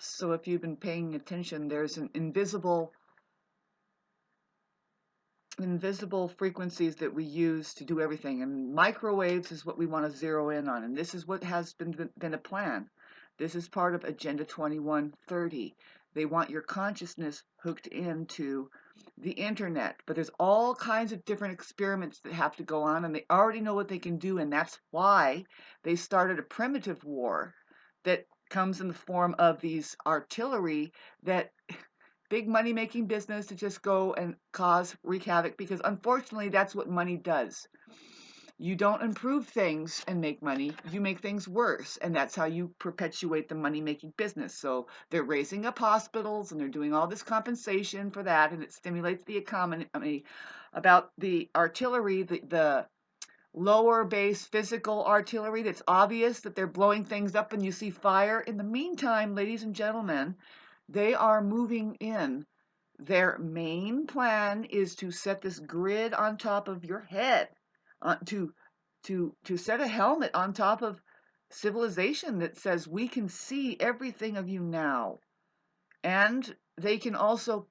So if you've been paying attention, there's an invisible frequencies that we use to do everything. And microwaves is what we want to zero in on. And this is what has been a plan. This is part of Agenda 2130. They want your consciousness hooked into the internet. But there's all kinds of different experiments that have to go on, and they already know what they can do. And that's why they started a primitive war that comes in the form of these artillery that big money making business to just go and wreak havoc, because unfortunately that's what money does. You don't improve things and make money, you make things worse, and that's how you perpetuate the money making business. So they're raising up hospitals and they're doing all this compensation for that, and it stimulates the economy. About the artillery, the lower base physical artillery, that's obvious that they're blowing things up and you see fire. In the meantime, ladies and gentlemen, they are moving in. Their main plan is to set this grid on top of your head, to set a helmet on top of civilization that says we can see everything of you now. And they can also,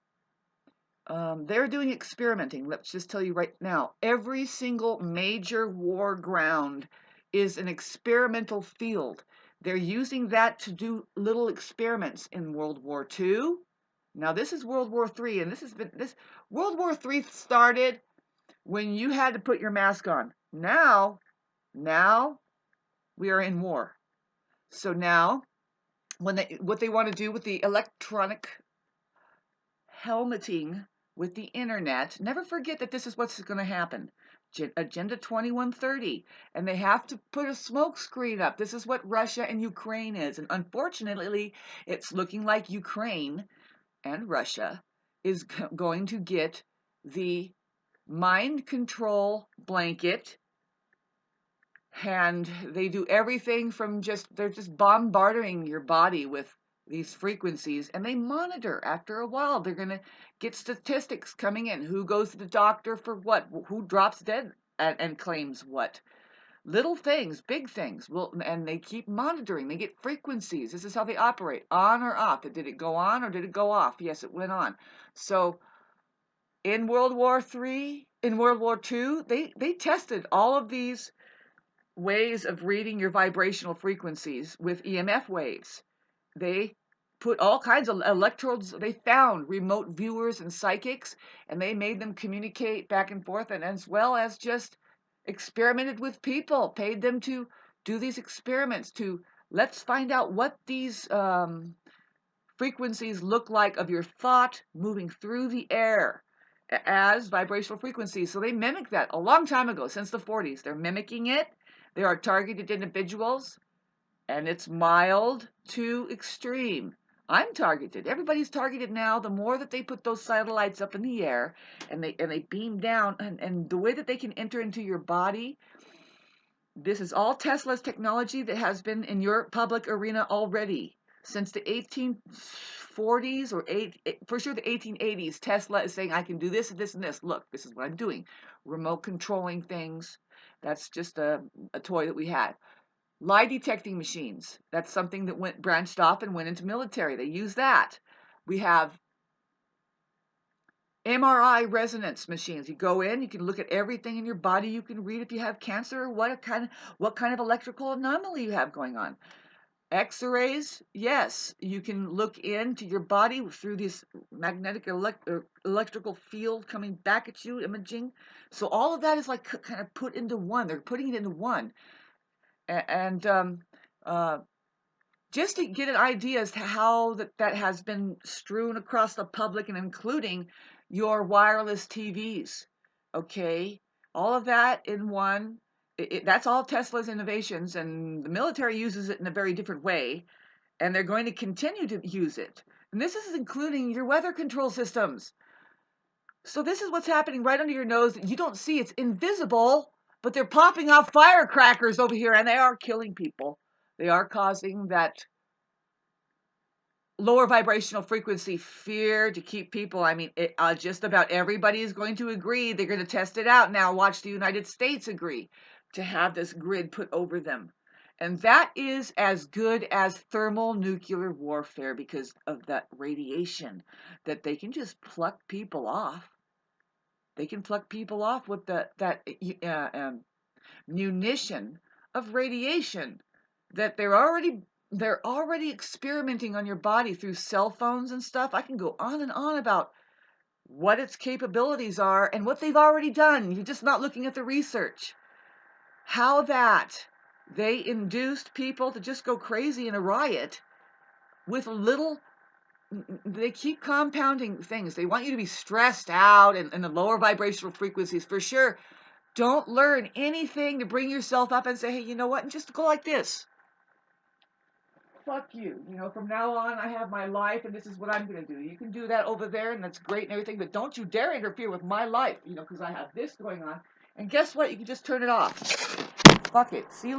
they're doing experimenting. Let's just tell you right now, every single major war ground is an experimental field. They're using that to do little experiments in World War II. Now this is World War III, and this World War III started when you had to put your mask on. Now we are in war. So now, what they want to do with the electronic helmeting with the internet, never forget that this is what's going to happen. Agenda 2130, and they have to put a smoke screen up. This is what Russia and Ukraine is, and unfortunately, it's looking like Ukraine and Russia is going to get the mind control blanket, and they do everything from they're just bombarding your body with these frequencies, and they monitor. After a while, they're going to get statistics coming in, who goes to the doctor for what, who drops dead and claims what. Little things, big things, and they keep monitoring. They get frequencies. This is how they operate, on or off. Did it go on or did it go off? Yes, it went on. So in World War III, in World War II, they tested all of these ways of reading your vibrational frequencies with EMF waves. They put all kinds of electrodes. They found remote viewers and psychics, and they made them communicate back and forth, and as well as just experimented with people, paid them to do these experiments to let's find out what these frequencies look like of your thought moving through the air as vibrational frequencies. So they mimic that a long time ago, since the 40s. They're mimicking it. There are targeted individuals, and it's mild to extreme. I'm targeted. Everybody's targeted now. The more that they put those satellites up in the air and they beam down, and the way that they can enter into your body, this is all Tesla's technology that has been in your public arena already since the 1840s for sure the 1880s. Tesla is saying, I can do this and this and this. Look, this is what I'm doing. Remote controlling things. That's just a toy that we had. Lie detecting machines. That's something that branched off and went into military. They use that. We have MRI resonance machines. You go in, you can look at everything in your body. You can read if you have cancer or what kind of electrical anomaly you have going on. X-rays, yes, you can look into your body through this magnetic electrical field coming back at you, imaging. So all of that is like kind of put into one. They're putting it into one. And just to get an idea as to how that has been strewn across the public and including your wireless TVs, okay? All of that in one. That's all Tesla's innovations, and the military uses it in a very different way, and they're going to continue to use it. And this is including your weather control systems. So this is what's happening right under your nose that you don't see. It's invisible, but they're popping off firecrackers over here, and they are killing people. They are causing that lower vibrational frequency fear to keep people. I mean, just about everybody is going to agree. They're going to test it out now. Watch the United States agree to have this grid put over them. And that is as good as thermonuclear warfare because of that radiation that they can just pluck people off. They can pluck people off with that munition of radiation that they're already experimenting on your body through cell phones and stuff. I can go on and on about what its capabilities are and what they've already done. You're just not looking at the research. How that they induced people to just go crazy in a riot with little. They keep compounding things. They want you to be stressed out and the lower vibrational frequencies for sure. Don't learn anything to bring yourself up and say, hey, you know what? And just go like this. Fuck you. From now on, I have my life and this is what I'm going to do. You can do that over there and that's great and everything, but don't you dare interfere with my life, because I have this going on. And guess what? You can just turn it off. Fuck it. See you